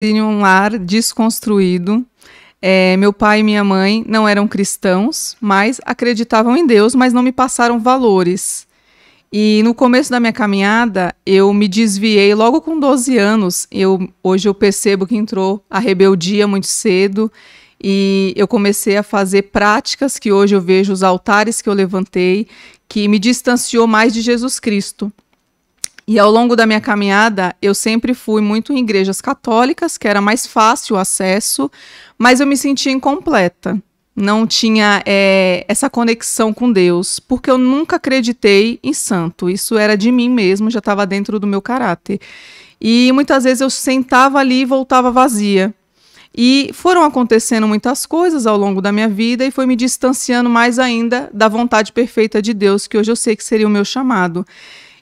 Em um lar desconstruído. Meu pai e minha mãe não eram cristãos, mas acreditavam em Deus, mas não me passaram valores. E no começo da minha caminhada, eu me desviei logo com 12 anos. Hoje eu percebo que entrou a rebeldia muito cedo e eu comecei a fazer práticas que hoje eu vejo os altares que eu levantei, que me distanciou mais de Jesus Cristo. E ao longo da minha caminhada, eu sempre fui muito em igrejas católicas, que era mais fácil o acesso, mas eu me sentia incompleta. Não tinha essa conexão com Deus, porque eu nunca acreditei em santo. Isso era de mim mesmo, já estava dentro do meu caráter. E muitas vezes eu sentava ali e voltava vazia. E foram acontecendo muitas coisas ao longo da minha vida e foi me distanciando mais ainda da vontade perfeita de Deus, que hoje eu sei que seria o meu chamado.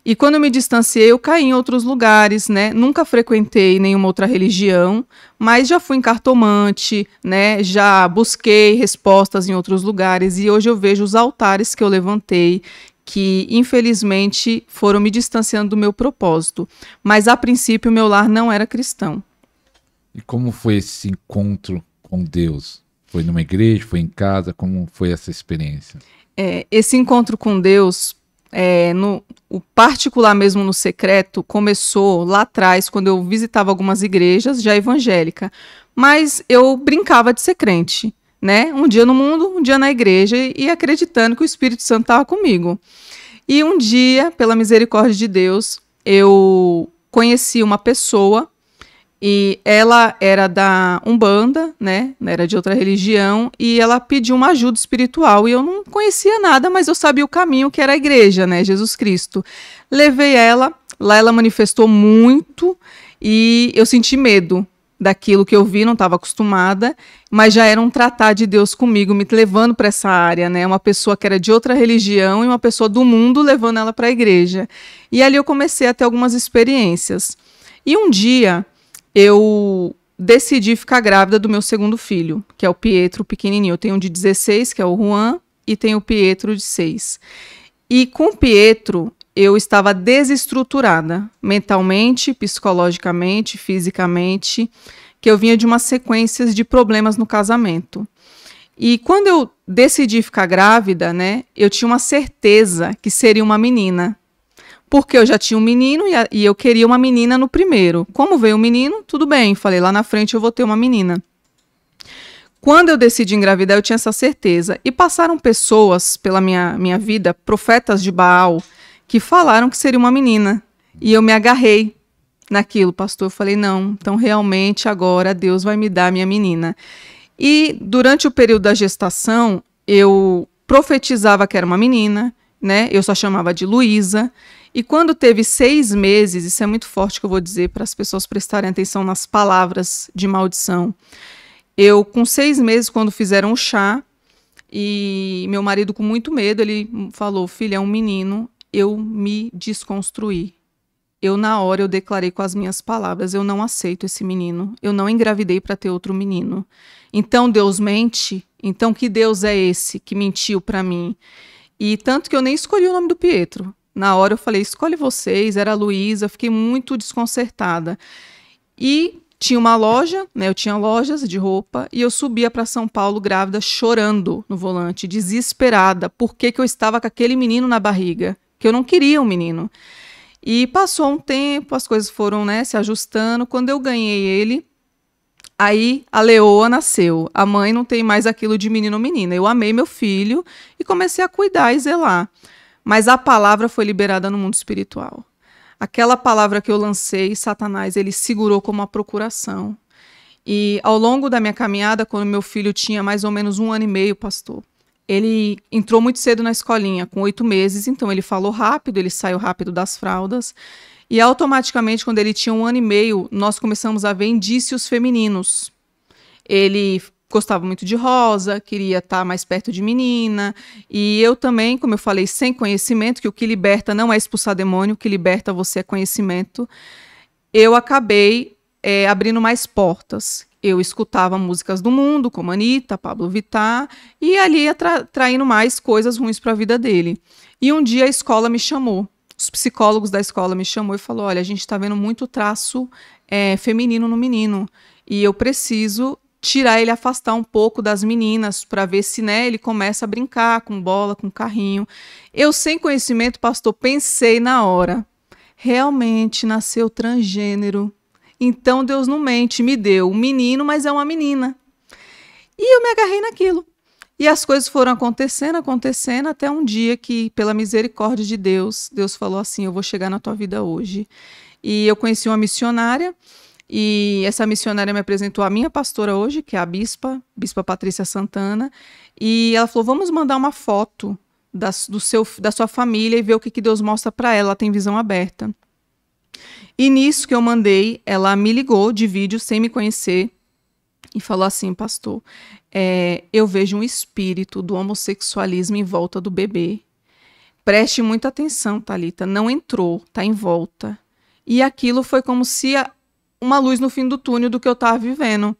E quando eu me distanciei, eu caí em outros lugares, né? Nunca frequentei nenhuma outra religião, mas já fui em cartomante, né? Já busquei respostas em outros lugares e hoje eu vejo os altares que eu levantei que, infelizmente, foram me distanciando do meu propósito. Mas, a princípio, meu lar não era cristão. E como foi esse encontro com Deus? Foi numa igreja, foi em casa? Como foi essa experiência? Esse encontro com Deus, o particular mesmo no secreto, começou lá atrás, quando eu visitava algumas igrejas já evangélica. Mas eu brincava de ser crente, né? Um dia no mundo, um dia na igreja, e acreditando que o Espírito Santo estava comigo. E um dia, pela misericórdia de Deus, eu conheci uma pessoa e ela era da Umbanda, né? Era de outra religião, e ela pediu uma ajuda espiritual. E eu não conhecia nada, mas eu sabia o caminho que era a igreja, né? Jesus Cristo. Levei ela, lá ela manifestou muito, e eu senti medo daquilo que eu vi, não estava acostumada, mas já era um tratar de Deus comigo, me levando para essa área, né? Uma pessoa que era de outra religião e uma pessoa do mundo levando ela para a igreja. E ali eu comecei a ter algumas experiências. E um dia eu decidi ficar grávida do meu segundo filho, que é o Pietro pequenininho. Eu tenho um de 16, que é o Juan, e tenho o Pietro de 6. E com o Pietro, eu estava desestruturada, mentalmente, psicologicamente, fisicamente, que eu vinha de uma sequência de problemas no casamento. E quando eu decidi ficar grávida, né, eu tinha uma certeza que seria uma menina. Porque eu já tinha um menino e eu queria uma menina no primeiro. Como veio o menino, tudo bem. Falei, lá na frente eu vou ter uma menina. Quando eu decidi engravidar, eu tinha essa certeza. E passaram pessoas pela minha vida, profetas de Baal, que falaram que seria uma menina. E eu me agarrei naquilo, pastor. Eu falei, não, então realmente agora Deus vai me dar a minha menina. E durante o período da gestação, eu profetizava que era uma menina, né? Eu só chamava de Luísa. E quando teve 6 meses, isso é muito forte que eu vou dizer para as pessoas prestarem atenção nas palavras de maldição. Eu, com 6 meses, quando fizeram o chá, e meu marido com muito medo, ele falou, filha, é um menino, eu me desconstruí. Na hora, eu declarei com as minhas palavras, eu não aceito esse menino, eu não engravidei para ter outro menino. Então, Deus mente? Então, que Deus é esse que mentiu para mim? E tanto que eu nem escolhi o nome do Pietro. Na hora eu falei, escolhe vocês, era a Luísa, fiquei muito desconcertada. E tinha uma loja, né, eu tinha lojas de roupa, e eu subia para São Paulo grávida, chorando no volante, desesperada, porque que eu estava com aquele menino na barriga, que eu não queria um menino. E passou um tempo, as coisas foram, né, se ajustando, quando eu ganhei ele, aí a leoa nasceu. A mãe não tem mais aquilo de menino ou menina. Eu amei meu filho e comecei a cuidar e zelar. Mas a palavra foi liberada no mundo espiritual. Aquela palavra que eu lancei, Satanás, ele segurou como uma procuração. E ao longo da minha caminhada, quando meu filho tinha mais ou menos 1 ano e meio, pastor, ele entrou muito cedo na escolinha, com 8 meses, então ele falou rápido, ele saiu rápido das fraldas. E automaticamente, quando ele tinha 1 ano e meio, nós começamos a ver indícios femininos. Ele gostava muito de rosa, queria estar mais perto de menina, e eu também, como eu falei, sem conhecimento, que o que liberta não é expulsar demônio, o que liberta você é conhecimento, eu acabei abrindo mais portas. Eu escutava músicas do mundo, como Anitta, Pablo Vittar, e ali ia traindo mais coisas ruins para a vida dele. E um dia a escola me chamou, os psicólogos da escola me chamou e falou, olha, a gente está vendo muito traço feminino no menino, e eu preciso tirar ele, afastar um pouco das meninas, para ver se, né, ele começa a brincar com bola, com carrinho. Eu, sem conhecimento, pastor, pensei na hora, realmente nasceu transgênero. Então Deus não mente, me deu um menino, mas é uma menina. E eu me agarrei naquilo. E as coisas foram acontecendo, até um dia que, pela misericórdia de Deus, Deus falou assim, eu vou chegar na tua vida hoje. E eu conheci uma missionária, e essa missionária me apresentou a minha pastora hoje, que é a Bispa Patrícia Santana, e ela falou, vamos mandar uma foto da sua família e ver o que Deus mostra para ela, ela tem visão aberta. E nisso que eu mandei, ela me ligou de vídeo sem me conhecer e falou assim, pastor, eu vejo um espírito do homossexualismo em volta do bebê. Preste muita atenção, Thalita, não entrou, está em volta. E aquilo foi como se uma luz no fim do túnel do que eu estava vivendo.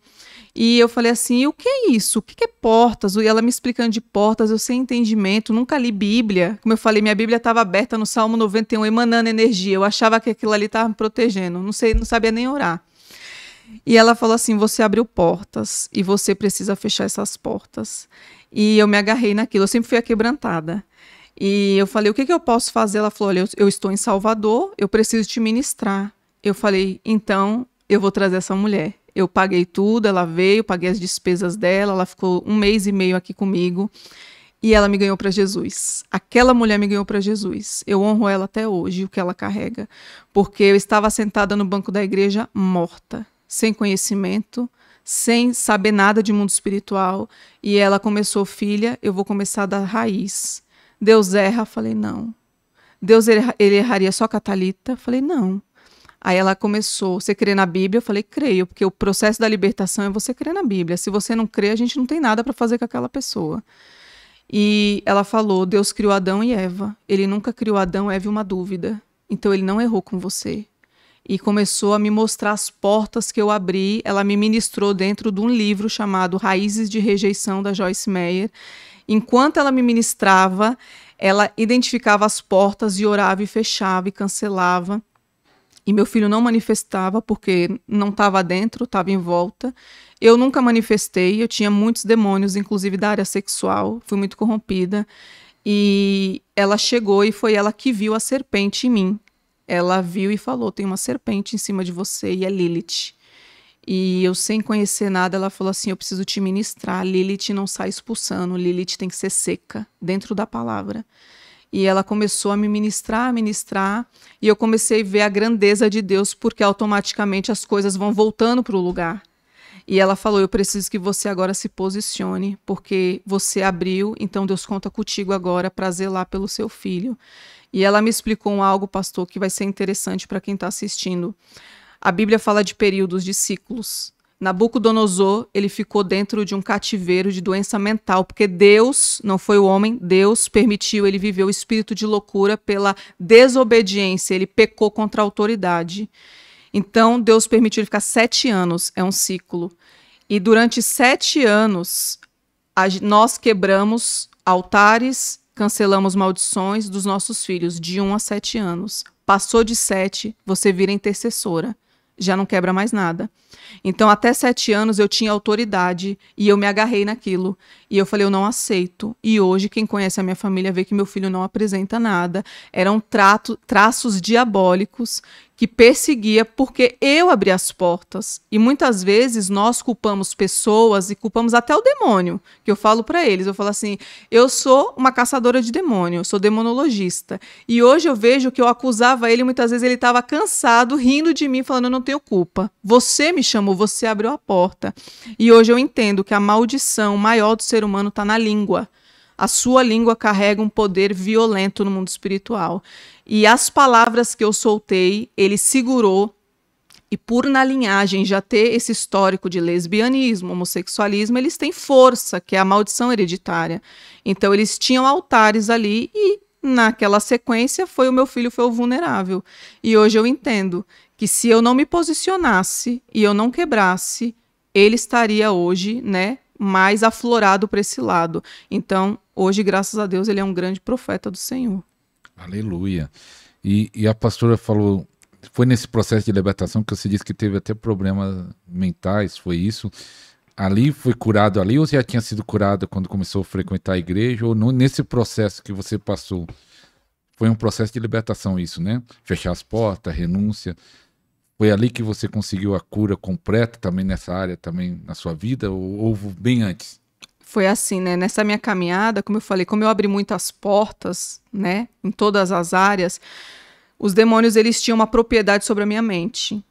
E eu falei assim, e o que é isso? O que é portas? E ela me explicando de portas, eu sem entendimento, nunca li Bíblia. Como eu falei, minha Bíblia estava aberta no Salmo 91, emanando energia. Eu achava que aquilo ali estava me protegendo, não sabia nem orar. E ela falou assim, você abriu portas e você precisa fechar essas portas. E eu me agarrei naquilo, eu sempre fui aquebrantada. E eu falei, o que eu posso fazer? Ela falou, olha, eu estou em Salvador, eu preciso te ministrar. Eu falei, então eu vou trazer essa mulher. Eu paguei tudo, ela veio, paguei as despesas dela, ela ficou 1 mês e meio aqui comigo e ela me ganhou para Jesus. Aquela mulher me ganhou para Jesus. Eu honro ela até hoje, o que ela carrega, porque eu estava sentada no banco da igreja morta, sem conhecimento, sem saber nada de mundo espiritual, e ela começou, filha, eu vou começar da raiz. Deus erra? Falei, não. Deus ele erraria só com a Thalita? Falei, não. Aí ela começou, você crê na Bíblia? Eu falei, creio, porque o processo da libertação é você crer na Bíblia. Se você não crê, a gente não tem nada para fazer com aquela pessoa. E ela falou, Deus criou Adão e Eva. Ele nunca criou Adão, Eva e uma dúvida. Então ele não errou com você. E começou a me mostrar as portas que eu abri. Ela me ministrou dentro de um livro chamado Raízes de Rejeição, da Joyce Meyer. Enquanto ela me ministrava, ela identificava as portas e orava e fechava e cancelava. E meu filho não manifestava porque não estava dentro, estava em volta. Eu nunca manifestei, eu tinha muitos demônios, inclusive da área sexual, fui muito corrompida. E ela chegou e foi ela que viu a serpente em mim. Ela viu e falou, tem uma serpente em cima de você e é Lilith. E eu, sem conhecer nada, ela falou assim, eu preciso te ministrar, Lilith não sai expulsando, Lilith tem que ser seca, dentro da palavra. E ela começou a me ministrar, e eu comecei a ver a grandeza de Deus, porque automaticamente as coisas vão voltando para o lugar. E ela falou, eu preciso que você agora se posicione, porque você abriu, então Deus conta contigo agora para zelar pelo seu filho. E ela me explicou algo, pastor, que vai ser interessante para quem está assistindo. A Bíblia fala de períodos, de ciclos. Nabucodonosor, ele ficou dentro de um cativeiro de doença mental, porque Deus, não foi o homem, Deus permitiu ele viver o espírito de loucura pela desobediência, ele pecou contra a autoridade. Então, Deus permitiu ele ficar 7 anos, é um ciclo. E durante 7 anos, nós quebramos altares, cancelamos maldições dos nossos filhos, de 1 a 7 anos. Passou de 7, você vira intercessora. Já não quebra mais nada. Então, até 7 anos eu tinha autoridade e eu me agarrei naquilo. E eu falei, eu não aceito. E hoje, quem conhece a minha família vê que meu filho não apresenta nada. Eram traços diabólicos que perseguia porque eu abri as portas. E muitas vezes nós culpamos pessoas e culpamos até o demônio, que eu falo para eles. Eu falo assim, eu sou uma caçadora de demônio, eu sou demonologista. E hoje eu vejo que eu acusava ele, muitas vezes ele estava cansado, rindo de mim, falando, eu não tenho culpa. Você me chamou, você abriu a porta. E hoje eu entendo que a maldição maior do ser humano está na língua. A sua língua carrega um poder violento no mundo espiritual. E as palavras que eu soltei, ele segurou. E por na linhagem já ter esse histórico de lesbianismo, homossexualismo, eles têm força, que é a maldição hereditária. Então eles tinham altares ali e naquela sequência o meu filho foi o vulnerável. E hoje eu entendo que se eu não me posicionasse e eu não quebrasse, ele estaria hoje, né, mais aflorado para esse lado. Então, hoje, graças a Deus, ele é um grande profeta do Senhor. Aleluia. E a pastora falou, foi nesse processo de libertação que você disse que teve até problemas mentais, foi isso? Ali foi curado ali ou já tinha sido curado quando começou a frequentar a igreja? Ou nesse processo que você passou? Foi um processo de libertação isso, né? Fechar as portas, renúncia. Foi ali que você conseguiu a cura completa também nessa área, também na sua vida? Ou houve bem antes? Foi assim, né? Nessa minha caminhada, como eu falei, como eu abri muitas portas, né? Em todas as áreas, os demônios, eles tinham uma propriedade sobre a minha mente.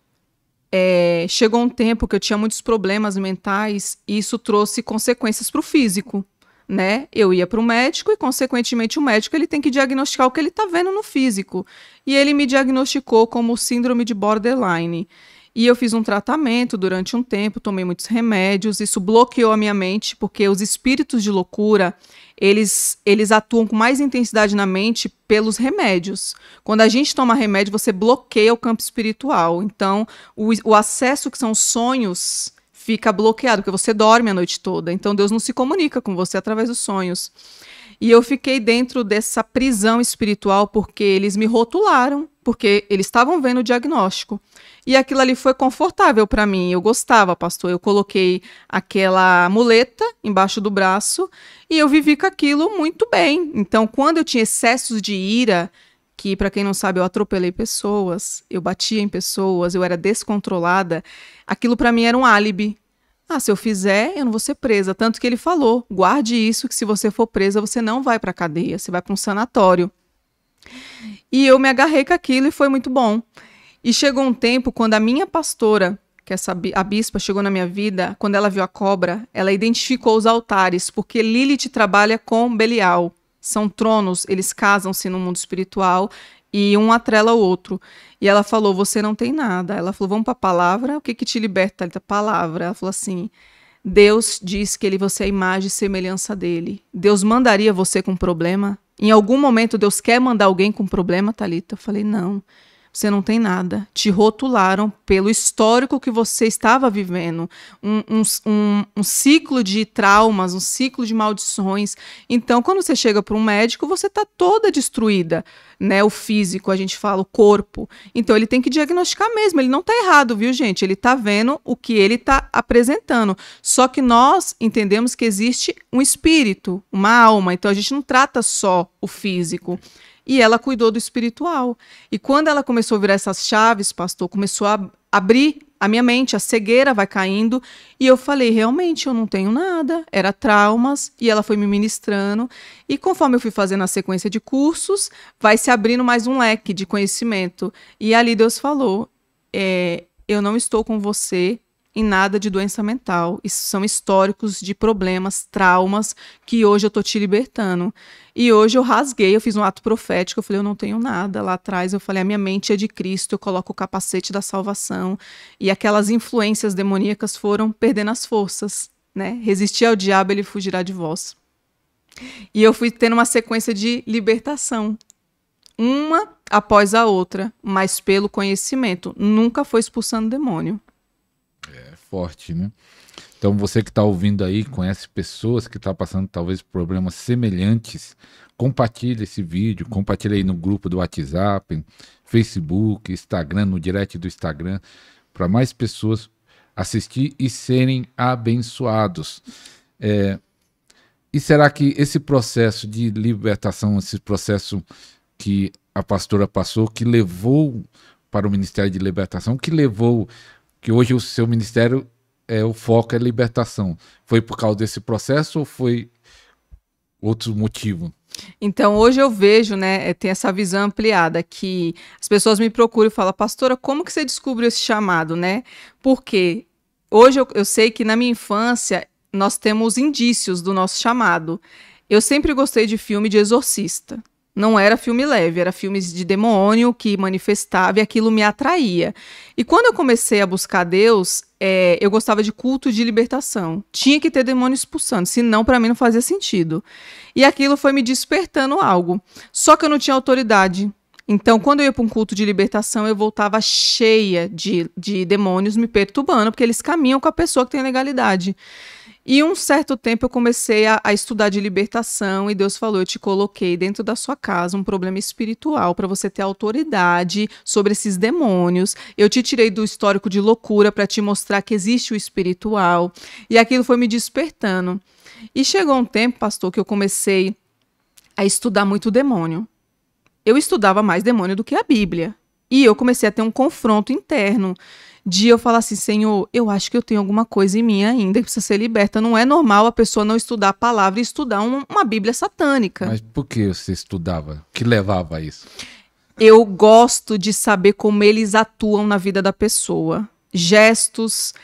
Chegou um tempo que eu tinha muitos problemas mentais e isso trouxe consequências para o físico, né? Eu ia para o médico e, consequentemente, o médico ele tem que diagnosticar o que ele está vendo no físico. E ele me diagnosticou como síndrome de borderline. E eu fiz um tratamento durante um tempo, tomei muitos remédios, isso bloqueou a minha mente, porque os espíritos de loucura, eles atuam com mais intensidade na mente pelos remédios. Quando a gente toma remédio, você bloqueia o campo espiritual. Então, o acesso, que são os sonhos, fica bloqueado, porque você dorme a noite toda. Então, Deus não se comunica com você através dos sonhos. E eu fiquei dentro dessa prisão espiritual porque eles me rotularam, porque eles estavam vendo o diagnóstico. E aquilo ali foi confortável para mim, eu gostava, pastor. Eu coloquei aquela muleta embaixo do braço e eu vivi com aquilo muito bem. Então, quando eu tinha excessos de ira, que para quem não sabe, eu atropelei pessoas, eu batia em pessoas, eu era descontrolada, aquilo para mim era um álibi. Ah, se eu fizer, eu não vou ser presa. Tanto que ele falou, guarde isso, que se você for presa, você não vai para a cadeia, você vai para um sanatório. E eu me agarrei com aquilo e foi muito bom. E chegou um tempo, quando a minha pastora, que a bispa, chegou na minha vida, quando ela viu a cobra, ela identificou os altares, porque Lilith trabalha com Belial. São tronos, eles casam-se no mundo espiritual e um atrela o outro. E ela falou, você não tem nada. Ela falou, vamos para a palavra, o que te liberta? A palavra. Ela falou assim, Deus diz que você é a imagem e semelhança dele. Deus mandaria você com problema? Em algum momento Deus quer mandar alguém com problema, Thalita? Eu falei, não, você não tem nada. Te rotularam pelo histórico que você estava vivendo. Um ciclo de traumas, um ciclo de maldições. Então, quando você chega para um médico, você está toda destruída, né? O físico, a gente fala, o corpo. Então, ele tem que diagnosticar mesmo. Ele não está errado, viu, gente? Ele está vendo o que ele está apresentando. Só que nós entendemos que existe um espírito, uma alma. Então, a gente não trata só o físico. E ela cuidou do espiritual. E quando ela começou a virar essas chaves, pastor, começou a abrir a minha mente, a cegueira vai caindo. E eu falei, realmente, eu não tenho nada. Era traumas. E ela foi me ministrando. E conforme eu fui fazendo a sequência de cursos, vai se abrindo mais um leque de conhecimento. E ali Deus falou, eu não estou com você em nada de doença mental. Isso são históricos de problemas, traumas, que hoje eu estou te libertando. E hoje eu rasguei, eu fiz um ato profético, eu falei, eu não tenho nada. Lá atrás eu falei, a minha mente é de Cristo, eu coloco o capacete da salvação. E aquelas influências demoníacas foram perdendo as forças, né? Resistir ao diabo, ele fugirá de vós. E eu fui tendo uma sequência de libertação. Uma após a outra, mas pelo conhecimento. Nunca foi expulsando demônio. Forte, né? Então você que está ouvindo aí, conhece pessoas que estão passando talvez problemas semelhantes, compartilhe esse vídeo, compartilhe aí no grupo do WhatsApp, Facebook, Instagram, no direct do Instagram, para mais pessoas assistir e serem abençoados. E será que esse processo de libertação, esse processo que a pastora passou, que levou para o Ministério de Libertação, que levou que hoje o seu ministério, o foco é libertação. Foi por causa desse processo ou foi outro motivo? Então, hoje eu vejo, né, tem essa visão ampliada, que as pessoas me procuram e falam, pastora, como que você descobriu esse chamado, né? Porque hoje eu sei que na minha infância nós temos indícios do nosso chamado. Eu sempre gostei de filme de exorcista. Não era filme leve, era filmes de demônio que manifestava e aquilo me atraía. E quando eu comecei a buscar Deus, eu gostava de culto de libertação. Tinha que ter demônio expulsando, senão para mim não fazia sentido. E aquilo foi me despertando algo. Só que eu não tinha autoridade. Então, quando eu ia para um culto de libertação, eu voltava cheia de demônios me perturbando, porque eles caminham com a pessoa que tem legalidade. E um certo tempo eu comecei a estudar de libertação e Deus falou, eu te coloquei dentro da sua casa um problema espiritual para você ter autoridade sobre esses demônios. Eu te tirei do histórico de loucura para te mostrar que existe o espiritual. E aquilo foi me despertando. E chegou um tempo, pastor, que eu comecei a estudar muito demônio. Eu estudava mais demônio do que a Bíblia. E eu comecei a ter um confronto interno de eu falar assim, Senhor, eu acho que eu tenho alguma coisa em mim ainda que precisa ser liberta. Não é normal a pessoa não estudar a palavra e estudar uma Bíblia satânica. Mas por que você estudava? O que levava a isso? Eu gosto de saber como eles atuam na vida da pessoa. Gestos,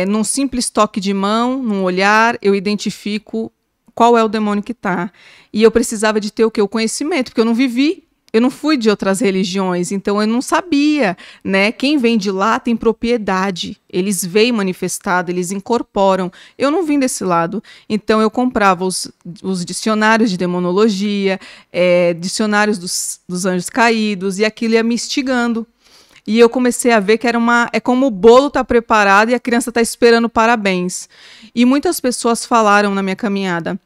num simples toque de mão, num olhar, eu identifico qual é o demônio que está. E eu precisava de ter o quê? O conhecimento, porque eu não vivi. Eu não fui de outras religiões, então eu não sabia, né? Quem vem de lá tem propriedade, eles veem manifestado, eles incorporam. Eu não vim desse lado, então eu comprava os dicionários de demonologia, dicionários dos anjos caídos, e aquilo ia me instigando. E eu comecei a ver que é como o bolo está preparado e a criança está esperando parabéns. E muitas pessoas falaram na minha caminhada,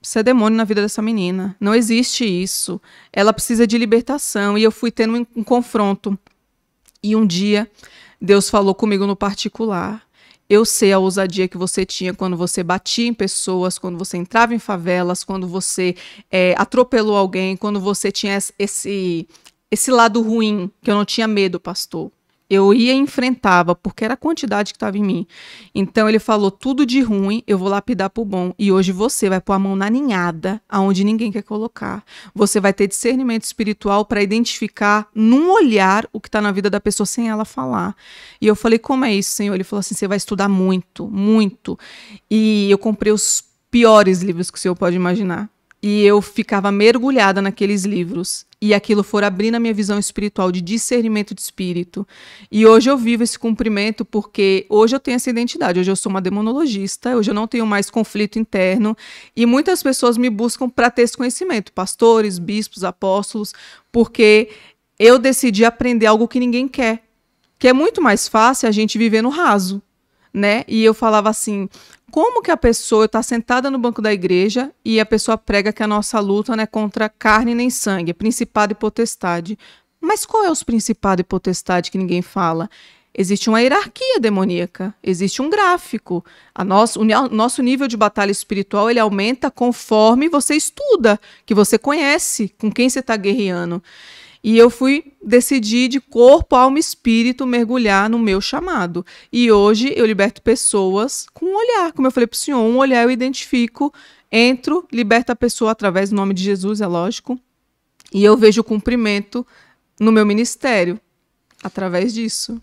isso é demônio na vida dessa menina. Não existe isso. Ela precisa de libertação. E eu fui tendo um confronto. E um dia, Deus falou comigo no particular. Eu sei a ousadia que você tinha quando você batia em pessoas, quando você entrava em favelas, quando você atropelou alguém, quando você tinha esse lado ruim, que eu não tinha medo, pastor. Eu ia e enfrentava, porque era a quantidade que estava em mim. Então ele falou, tudo de ruim, eu vou lapidar pro bom. E hoje você vai pôr a mão na ninhada, aonde ninguém quer colocar. Você vai ter discernimento espiritual para identificar, num olhar, o que está na vida da pessoa sem ela falar. E eu falei, como é isso, Senhor? Ele falou assim, você vai estudar muito, muito. E eu comprei os piores livros que o Senhor pode imaginar. E eu ficava mergulhada naqueles livros. E aquilo for abrir na minha visão espiritual de discernimento de espírito. E hoje eu vivo esse cumprimento porque hoje eu tenho essa identidade. Hoje eu sou uma demonologista, hoje eu não tenho mais conflito interno. E muitas pessoas me buscam para ter esse conhecimento. Pastores, bispos, apóstolos. Porque eu decidi aprender algo que ninguém quer. Que é muito mais fácil a gente viver no raso. Né? E eu falava assim, como que a pessoa está sentada no banco da igreja e a pessoa prega que a nossa luta não é contra carne nem sangue, é principado e potestade. Mas qual é os principado e potestade que ninguém fala? Existe uma hierarquia demoníaca, existe um gráfico. O nosso nível de batalha espiritual ele aumenta conforme você estuda, que você conhece com quem você está guerreando. E eu decidi de corpo, alma e espírito mergulhar no meu chamado. E hoje eu liberto pessoas com um olhar. Como eu falei para o senhor, um olhar eu identifico, entro, liberto a pessoa através do nome de Jesus, é lógico. E eu vejo o cumprimento no meu ministério através disso.